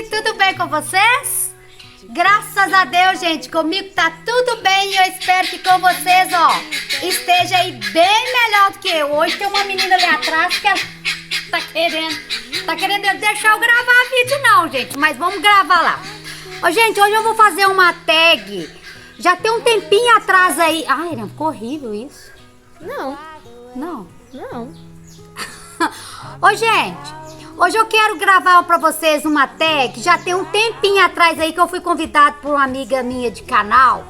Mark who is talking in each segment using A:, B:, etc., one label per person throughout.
A: gente, tudo bem com vocês? Graças a Deus, gente, comigo tá tudo bem e eu espero que com vocês, ó, esteja aí bem melhor do que eu. Hoje tem uma menina ali atrás que ela tá querendo deixar eu gravar vídeo não, gente, mas vamos gravar lá. Ó, gente, hoje eu vou fazer uma tag. Já tem um tempinho atrás aí. Ai, não, ficou horrível isso.
B: Não.
A: Ô, gente, hoje eu quero gravar pra vocês uma tag. Já tem um tempinho atrás aí que eu fui convidado por uma amiga minha de canal.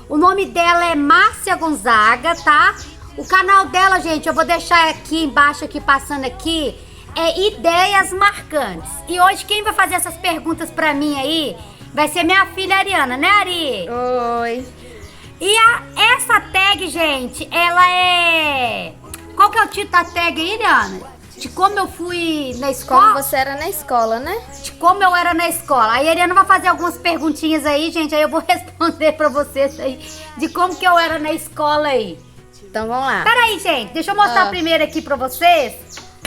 A: O nome dela é Márcia Gonzaga, tá? O canal dela, gente, eu vou deixar aqui embaixo, aqui passando aqui, é Ideias Marcantes. E hoje quem vai fazer essas perguntas pra mim aí vai ser minha filha Ariana, né, Ari?
B: Oi.
A: E essa tag, gente, ela é... Qual que é o título da tag aí, Ariana? De como eu fui na escola?
B: Como você era na escola, né?
A: De como eu era na escola. Aí a Ariana vai fazer algumas perguntinhas aí, gente, aí eu vou responder pra vocês aí de como que eu era na escola aí.
B: Então vamos lá.
A: Peraí, gente, deixa eu mostrar primeiro aqui pra vocês.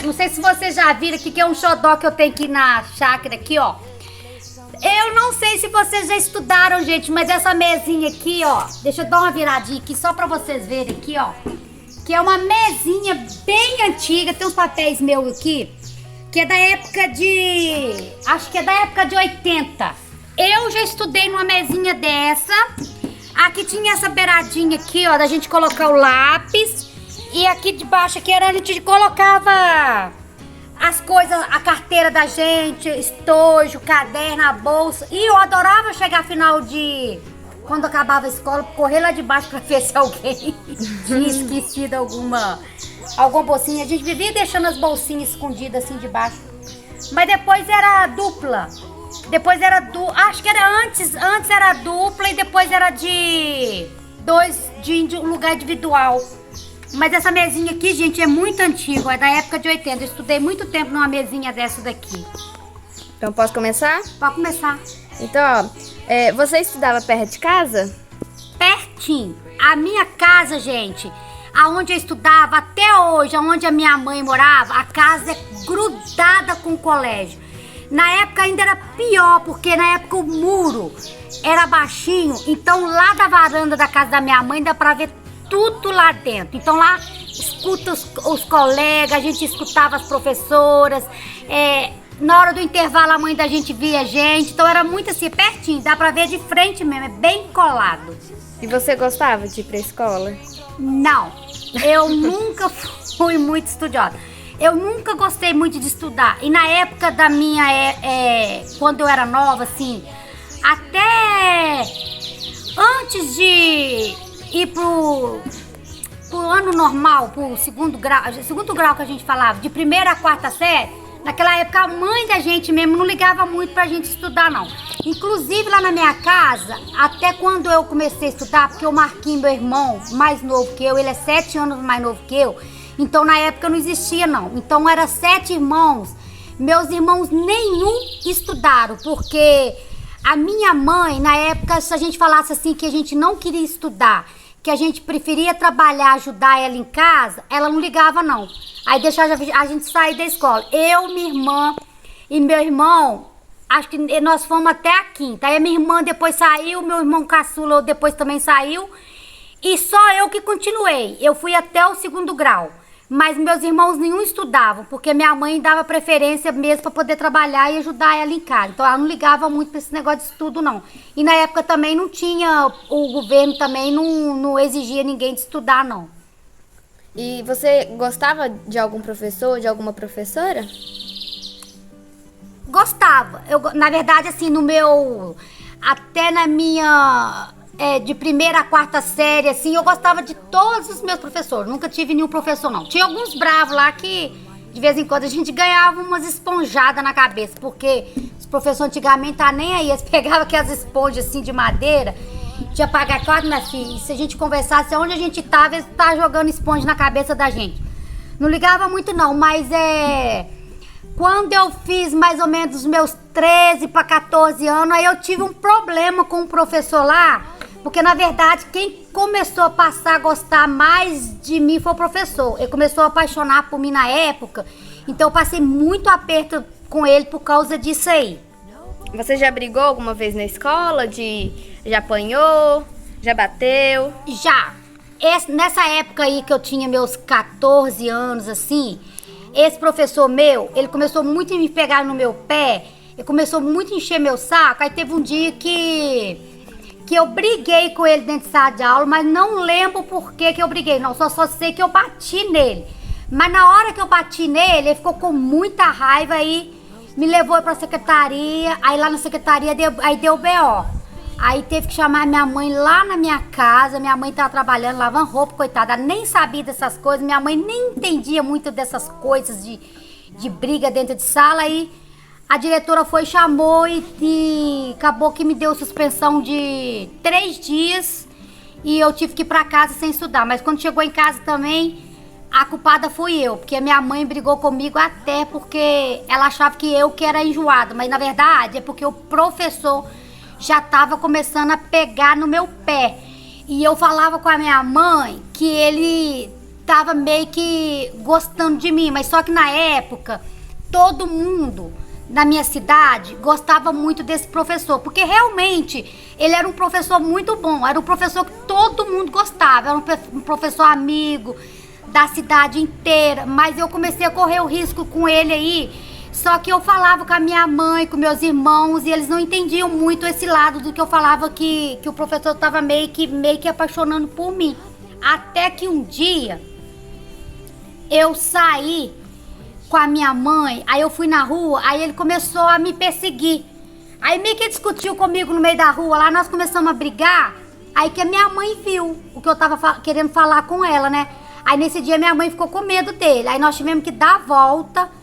A: Não sei se vocês já viram aqui que é um xodó que eu tenho aqui na chácara aqui, ó. Eu não sei se vocês já estudaram, gente, mas essa mesinha aqui, ó, deixa eu dar uma viradinha aqui só pra vocês verem aqui, ó. Que é uma mesinha bem antiga, tem uns papéis meus aqui, que é da época de... Acho que é da época de 80. Eu já estudei numa mesinha dessa. Aqui tinha essa beiradinha aqui, ó, da gente colocar o lápis. E aqui debaixo aqui era onde a gente colocava as coisas, a carteira da gente, estojo, caderno, a bolsa. E eu adorava chegar final de... Quando acabava a escola, correr lá de baixo pra ver se alguém tinha esquecido alguma bolsinha. A gente vivia deixando as bolsinhas escondidas assim de baixo. Mas depois era dupla. Depois era acho que era antes era dupla e depois era de lugar individual. Mas essa mesinha aqui, gente, é muito antiga, é da época de 80. Eu estudei muito tempo numa mesinha dessa daqui.
B: Então posso começar?
A: Pode começar.
B: Então, ó, você estudava perto de casa?
A: Pertinho. A minha casa, gente, aonde eu estudava até hoje, aonde a minha mãe morava, a casa é grudada com o colégio. Na época ainda era pior, porque na época o muro era baixinho, então lá da varanda da casa da minha mãe dá pra ver tudo lá dentro. Então lá escuta os colegas, a gente escutava as professoras, na hora do intervalo a mãe da gente via a gente, então era muito assim, pertinho, dá pra ver de frente mesmo, é bem colado.
B: E você gostava de ir pra escola?
A: Não, eu nunca fui muito estudiosa. Eu nunca gostei muito de estudar. E na época da minha, quando eu era nova, assim, até antes de ir pro ano normal, pro segundo grau que a gente falava, de primeira a quarta série, naquela época a mãe da gente mesmo não ligava muito pra gente estudar, não. Inclusive lá na minha casa, até quando eu comecei a estudar, porque o Marquinhos, meu irmão, mais novo que eu, ele é 7 anos mais novo que eu, então na época não existia, não. Então era 7 irmãos, meus irmãos nenhum estudaram, porque a minha mãe, na época, se a gente falasse assim que a gente não queria estudar, que a gente preferia trabalhar, ajudar ela em casa, ela não ligava, não. Aí deixava a gente sair da escola. Eu, minha irmã e meu irmão, acho que nós fomos até a quinta. Aí a minha irmã depois saiu, meu irmão caçula depois também saiu. E só eu que continuei. Eu fui até o segundo grau. Mas meus irmãos nenhum estudavam, porque minha mãe dava preferência mesmo para poder trabalhar e ajudar ela em casa. Então ela não ligava muito para esse negócio de estudo, não. E na época também não tinha, o governo também não exigia ninguém de estudar, não.
B: E você gostava de algum professor, de alguma professora?
A: Gostava. Na verdade, assim, até na minha... de primeira a quarta série, assim, eu gostava de todos os meus professores. Nunca tive nenhum professor, não. Tinha alguns bravos lá que, de vez em quando, a gente ganhava umas esponjadas na cabeça. Porque os professores antigamente tá nem aí. Eles pegavam aquelas esponjas, assim, de madeira. Tinha pagar, claro, minha filha. Se a gente conversasse onde a gente tava, eles estavam jogando esponja na cabeça da gente. Não ligava muito, não. Mas, quando eu fiz mais ou menos os meus 13 para 14 anos, aí eu tive um problema com um professor lá. Porque, na verdade, quem começou a passar a gostar mais de mim foi o professor. Ele começou a apaixonar por mim na época. Então, eu passei muito aperto com ele por causa disso aí.
B: Você já brigou alguma vez na escola? Já apanhou? Já bateu?
A: Já. Nessa época aí que eu tinha meus 14 anos, assim, esse professor meu, ele começou muito a me pegar no meu pé, ele começou muito a encher meu saco, aí teve um dia que eu briguei com ele dentro de sala de aula, mas não lembro por que eu briguei, não, só sei que eu bati nele. Mas na hora que eu bati nele, ele ficou com muita raiva aí, me levou pra secretaria, aí lá na secretaria deu BO. Aí teve que chamar minha mãe lá na minha casa, minha mãe tava trabalhando, lavando roupa, coitada, ela nem sabia dessas coisas, minha mãe nem entendia muito dessas coisas de briga dentro de sala, aí a diretora foi, chamou e acabou que me deu suspensão de 3 dias e eu tive que ir pra casa sem estudar, mas quando chegou em casa também, a culpada fui eu, porque a minha mãe brigou comigo até porque ela achava que eu que era enjoada, mas na verdade é porque o professor já estava começando a pegar no meu pé. E eu falava com a minha mãe que ele estava meio que gostando de mim, mas só que na época todo mundo na minha cidade gostava muito desse professor, porque realmente ele era um professor muito bom, era um professor que todo mundo gostava, era um professor amigo da cidade inteira, mas eu comecei a correr o risco com ele aí. Só que eu falava com a minha mãe, com meus irmãos, e eles não entendiam muito esse lado do que eu falava que o professor estava meio que apaixonando por mim. Até que um dia eu saí com a minha mãe, aí eu fui na rua, aí ele começou a me perseguir. Aí meio que discutiu comigo no meio da rua, lá nós começamos a brigar, aí que a minha mãe viu o que eu tava querendo falar com ela, né? Aí nesse dia minha mãe ficou com medo dele, aí nós tivemos que dar a volta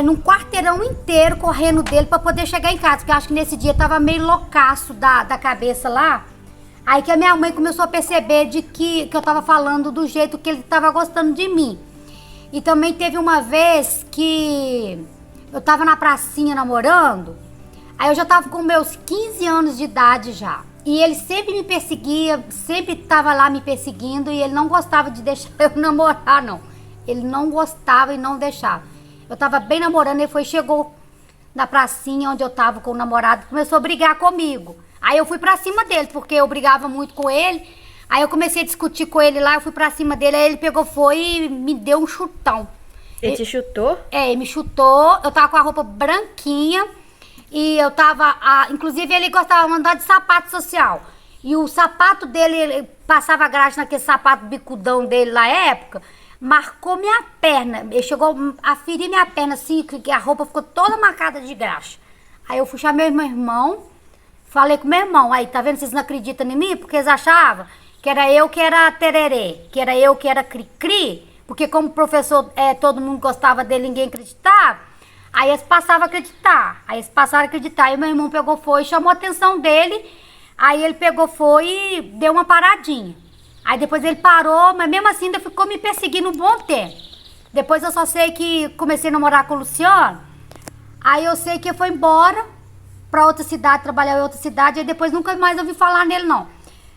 A: num quarteirão inteiro correndo dele pra poder chegar em casa, porque eu acho que nesse dia tava meio loucaço da cabeça lá. Aí que a minha mãe começou a perceber de que eu tava falando do jeito que ele tava gostando de mim. E também teve uma vez que eu tava na pracinha namorando, aí eu já tava com meus 15 anos de idade já. E ele sempre me perseguia, sempre tava lá me perseguindo e ele não gostava de deixar eu namorar, não. Ele não gostava e não deixava. Eu tava bem namorando, ele chegou na pracinha onde eu tava com o namorado, começou a brigar comigo. Aí eu fui pra cima dele, porque eu brigava muito com ele. Aí eu comecei a discutir com ele lá, eu fui pra cima dele, aí ele pegou, foi e me deu um chutão.
B: Ele te chutou?
A: Ele me chutou, eu tava com a roupa branquinha e eu tava, inclusive ele gostava de andar de sapato social. E o sapato dele, ele passava graxa naquele sapato bicudão dele na época, marcou minha perna, ele chegou a ferir minha perna assim, que a roupa ficou toda marcada de graxa. Aí eu fui chamar meu irmão, falei com meu irmão, aí tá vendo, vocês não acreditam em mim? Porque eles achavam que era eu que era tererê, que era eu que era cri-cri, porque como o professor, todo mundo gostava dele, ninguém acreditava, aí eles passavam a acreditar, aí meu irmão pegou, foi, chamou a atenção dele, aí ele pegou, foi e deu uma paradinha. Aí depois ele parou, mas mesmo assim ainda ficou me perseguindo um bom tempo. Depois eu só sei que comecei a namorar com o Luciano, aí eu sei que ele foi embora pra outra cidade, trabalhar em outra cidade, aí depois nunca mais ouvi falar nele não.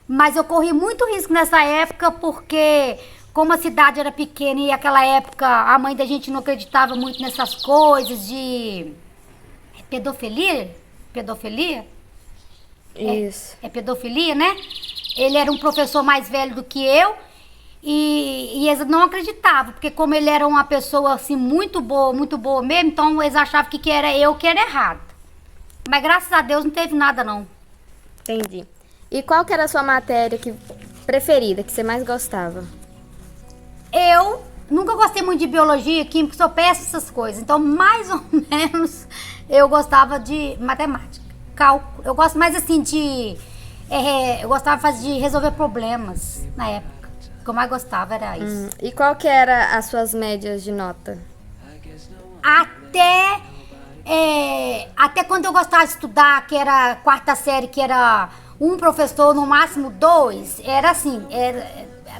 A: Mas eu corri muito risco nessa época, porque como a cidade era pequena e naquela época a mãe da gente não acreditava muito nessas coisas de pedofilia? Pedofilia?
B: Isso.
A: É pedofilia, né? Ele era um professor mais velho do que eu e eles não acreditavam, porque como ele era uma pessoa assim muito boa mesmo, então eles achavam que era eu que era errado. Mas graças a Deus não teve nada não.
B: Entendi. E qual que era a sua matéria preferida, que você mais gostava?
A: Eu nunca gostei muito de biologia, química, sou péssima essas coisas. Então, mais ou menos, eu gostava de matemática, cálculo. Eu gosto mais assim eu gostava de resolver problemas na época. O que eu mais gostava era isso.
B: E qual que era as suas médias de nota?
A: Até quando eu gostava de estudar, que era quarta série, que era um professor, no máximo 2, era assim,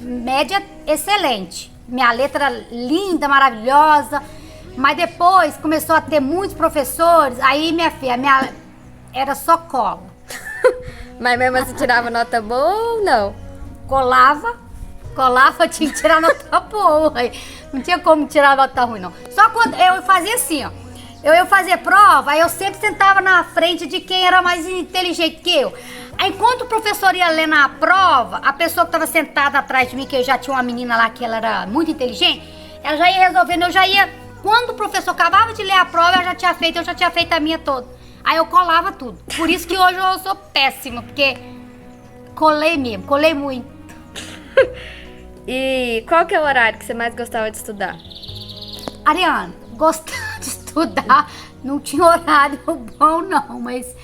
A: média excelente. Minha letra linda, maravilhosa. Mas depois começou a ter muitos professores, aí minha filha, era só cola.
B: Mas mesmo assim tirava nota boa ou não?
A: Colava, tinha que tirar nota boa. Não tinha como tirar nota ruim, não. Só quando eu fazia assim, ó. Eu ia fazer prova, aí eu sempre sentava na frente de quem era mais inteligente que eu. Aí enquanto o professor ia ler na prova, a pessoa que estava sentada atrás de mim, que eu já tinha uma menina lá que ela era muito inteligente, ela já ia resolvendo, eu já ia... Quando o professor acabava de ler a prova, eu já tinha feito a minha toda. Aí eu colava tudo. Por isso que hoje eu sou péssima, porque colei mesmo, colei muito.
B: E qual que é o horário que você mais gostava de estudar?
A: Ariana, gostava de estudar, não tinha horário bom não, mas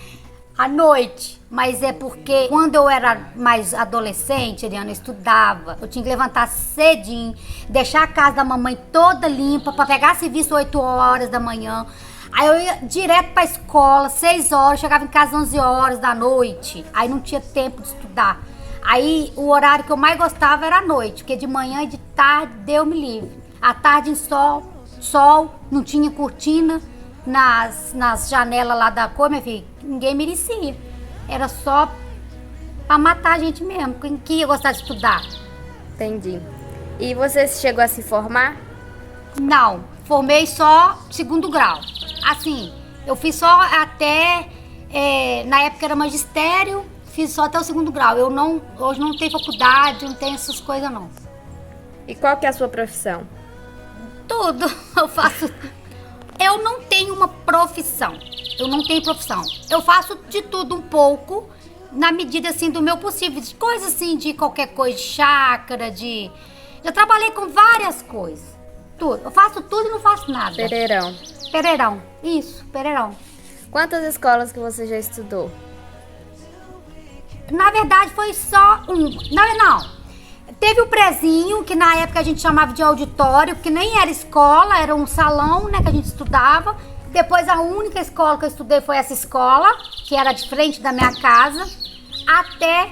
A: à noite. Mas é porque quando eu era mais adolescente, Ariana, eu estudava. Eu tinha que levantar cedinho, deixar a casa da mamãe toda limpa pra pegar serviço 8 horas da manhã. Aí eu ia direto pra escola, 6 horas, chegava em casa 11 horas da noite. Aí não tinha tempo de estudar. Aí o horário que eu mais gostava era à noite, porque de manhã e de tarde, Deus me livre. À tarde em sol, não tinha cortina nas janelas lá da cor, minha filha, ninguém merecia. Era só pra matar a gente mesmo, quem ia gostar de estudar.
B: Entendi. E você chegou a se formar?
A: Não, formei só segundo grau. Assim, eu fiz só até, na época era magistério, fiz só até o segundo grau. Hoje não tenho faculdade, não tenho essas coisas não.
B: E qual que é a sua profissão?
A: Tudo, eu faço. Eu não tenho uma profissão. Eu não tenho profissão. Eu faço de tudo um pouco, na medida assim do meu possível. De coisa assim, de qualquer coisa, de chácara, de... Já trabalhei com várias coisas. Tudo. Eu faço tudo e não faço nada.
B: Pereirão.
A: Pereirão. Isso, Pereirão.
B: Quantas escolas que você já estudou?
A: Na verdade, foi só um. Não. Teve o prezinho, que na época a gente chamava de auditório, que nem era escola, era um salão, né, que a gente estudava. Depois a única escola que eu estudei foi essa escola, que era de frente da minha casa. Até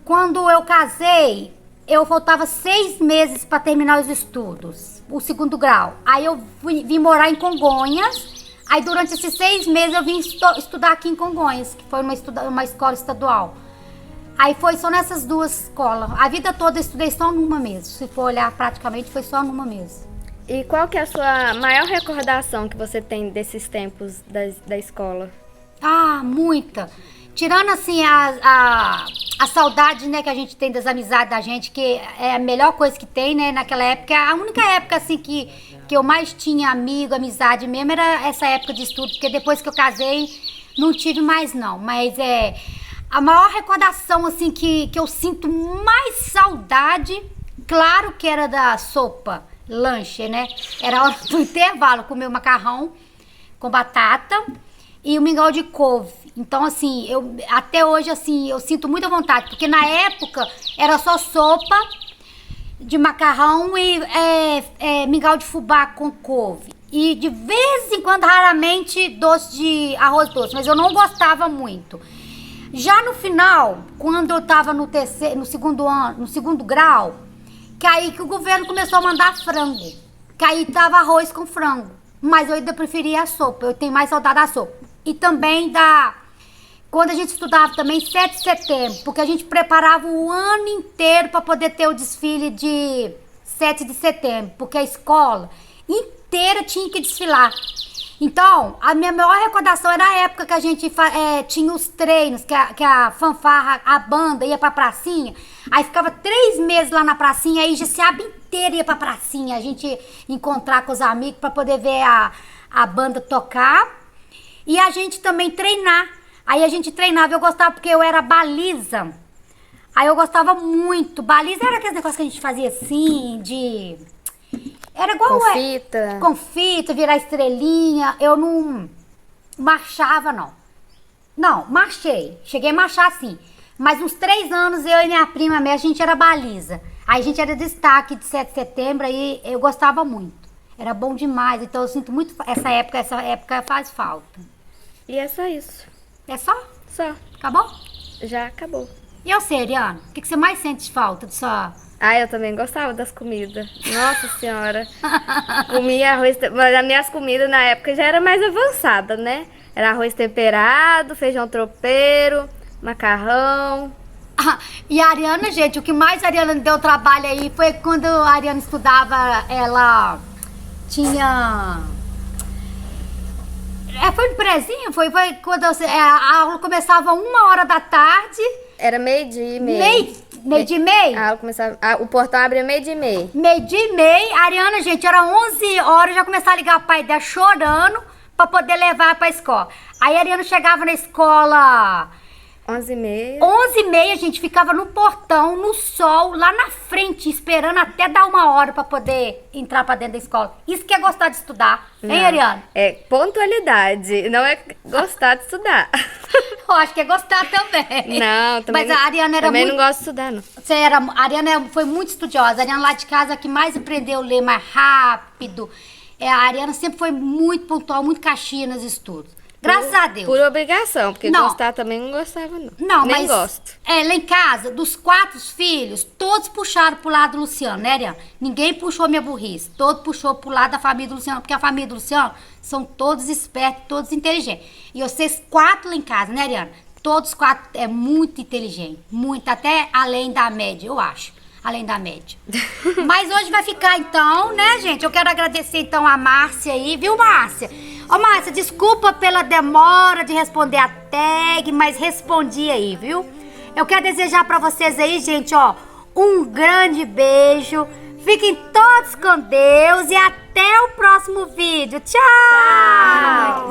A: quando eu casei, eu faltava 6 meses para terminar os estudos, o segundo grau. Aí eu vim morar em Congonhas. Aí durante esses 6 meses eu vim estudar aqui em Congonhas, que foi uma escola estadual. Aí foi só nessas duas escolas. A vida toda eu estudei só numa mesmo. Se for olhar, praticamente foi só numa mesmo.
B: E qual que é a sua maior recordação que você tem desses tempos da escola?
A: Ah, muita. Tirando assim a saudade, né, que a gente tem das amizades da gente, que é a melhor coisa que tem, né, naquela época. A única época assim que eu mais tinha amigo, amizade mesmo, era essa época de estudo, porque depois que eu casei, não tive mais não. Mas a maior recordação assim que eu sinto mais saudade, claro que era da sopa, lanche, né? Era a hora do intervalo, comer o macarrão com batata e o mingau de couve. Então, assim, até hoje, assim, eu sinto muita vontade, porque na época era só sopa de macarrão e mingau de fubá com couve. E de vez em quando, raramente, doce de arroz doce, mas eu não gostava muito. Já no final, quando eu tava no segundo grau, que aí que o governo começou a mandar frango. Que aí tava arroz com frango. Mas eu ainda preferia a sopa. Eu tenho mais saudade da sopa. E também quando a gente estudava também 7 de setembro. Porque a gente preparava o ano inteiro para poder ter o desfile de 7 de setembro. Porque a escola inteira tinha que desfilar. Então, a minha maior recordação era a época que a gente tinha os treinos, que a fanfarra, a banda ia pra pracinha. Aí ficava 3 meses lá na pracinha, aí já se a inteira ia pra pracinha. A gente ia encontrar com os amigos pra poder ver a banda tocar. E a gente também treinar. Aí a gente treinava, eu gostava porque eu era baliza. Aí eu gostava muito. Baliza era aquele negócio que a gente fazia assim, Era igual
B: Confita.
A: Confita, virar estrelinha. Eu não marchava, não. Não, marchei. Cheguei a marchar sim. Mas uns 3 anos eu e minha prima mesmo, a gente era baliza. Aí a gente era destaque de 7 de setembro, aí eu gostava muito. Era bom demais, então eu sinto muito essa época faz falta.
B: E é só isso.
A: É só?
B: Só.
A: Acabou?
B: Já acabou.
A: E você, Ariana? O que você mais sente falta de sua...
B: Ah, eu também gostava das comidas. Nossa senhora. Comia arroz... Mas as minhas comidas na época já era mais avançada, né? Era arroz temperado, feijão tropeiro, macarrão.
A: E a Ariana, gente, o que mais a Ariana deu trabalho aí foi quando a Ariana estudava, ela tinha... Foi no prezinho? Foi quando a aula começava 1h da tarde.
B: Era meio-dia e meio.
A: Meio-dia e meio?
B: A aula começava, o portão abria meio-dia e meio.
A: Meio-dia e meio. A Ariana, gente, era 11 horas, já começava a ligar o pai dela chorando pra poder levar pra escola. Aí a Ariana chegava na escola
B: 11h30.
A: 11h30, a gente ficava no portão, no sol, lá na frente, esperando até dar 1h pra poder entrar pra dentro da escola. Isso que é gostar de estudar, hein,
B: Não,
A: Ariana?
B: é pontualidade, não é gostar de estudar.
A: Eu acho que é gostar também.
B: Não, também,
A: Mas a Ariana era
B: também
A: muito...
B: não gosto de estudar, não.
A: A Ariana foi muito estudiosa. A Ariana lá de casa que mais aprendeu a ler mais rápido. A Ariana sempre foi muito pontual, muito caixinha nos estudos. Graças a Deus.
B: Por obrigação, porque
A: Não.
B: gostar também não gostava, não.
A: Não,
B: Nem
A: mas
B: gosto.
A: lá em casa, dos 4 filhos, todos puxaram pro lado do Luciano, né, Ariana? Ninguém puxou minha burrice. Todo puxou pro lado da família do Luciano, porque a família do Luciano são todos espertos, todos inteligentes. E vocês 4 lá em casa, né, Ariana? Todos 4 é muito inteligente, muito, até além da média, eu acho. Além da média. Mas hoje vai ficar então, né, gente? Eu quero agradecer então a Márcia aí, viu, Márcia? Ô, Márcia, desculpa pela demora de responder a tag, mas respondi aí, viu? Eu quero desejar pra vocês aí, gente, ó, um grande beijo. Fiquem todos com Deus e até o próximo vídeo. Tchau!